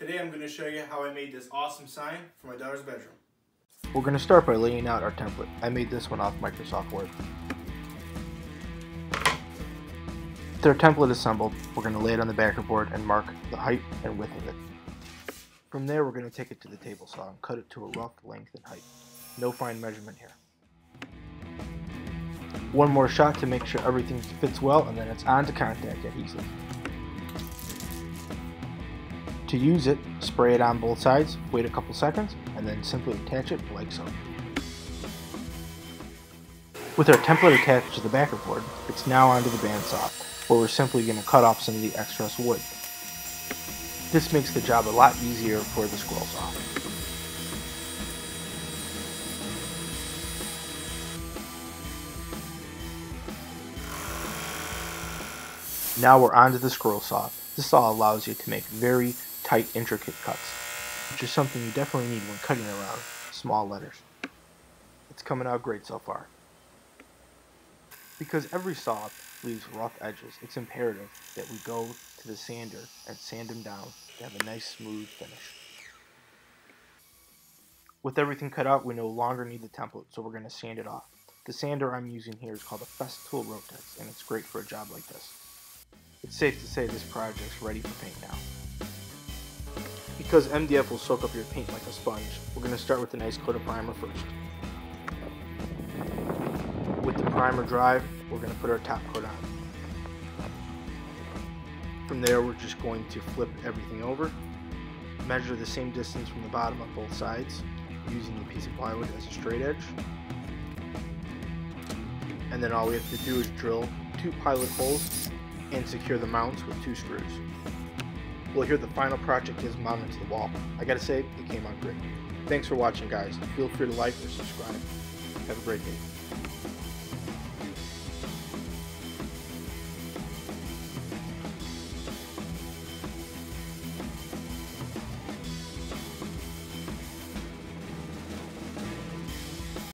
Today I'm going to show you how I made this awesome sign for my daughter's bedroom. We're going to start by laying out our template. I made this one off Microsoft Word. With our template assembled, we're going to lay it on the backer board and mark the height and width of it. From there, we're going to take it to the table saw and cut it to a rough length and height. No fine measurement here. One more shot to make sure everything fits well, and then it's on to contact adhesive. To use it, spray it on both sides, wait a couple seconds, and then simply attach it like so. With our template attached to the backer board, it's now onto the bandsaw, where we're simply going to cut off some of the excess wood. This makes the job a lot easier for the scroll saw. Now we're onto the scroll saw. This saw allows you to make very tight, intricate cuts, which is something you definitely need when cutting around small letters. It's coming out great so far. Because every saw leaves rough edges, it's imperative that we go to the sander and sand them down to have a nice smooth finish. With everything cut out, we no longer need the template, so we're going to sand it off. The sander I'm using here is called a Festool Rotex, and it's great for a job like this. It's safe to say this project's ready for paint now. Because MDF will soak up your paint like a sponge, we're going to start with a nice coat of primer first. With the primer dry, we're going to put our top coat on. From there, we're just going to flip everything over, measure the same distance from the bottom on both sides, using the piece of plywood as a straight edge. And then all we have to do is drill 2 pilot holes and secure the mounts with 2 screws. Well, here the final project is mounted to the wall. I gotta say, it came out great. Thanks for watching, guys. Feel free to like or subscribe. Have a great day.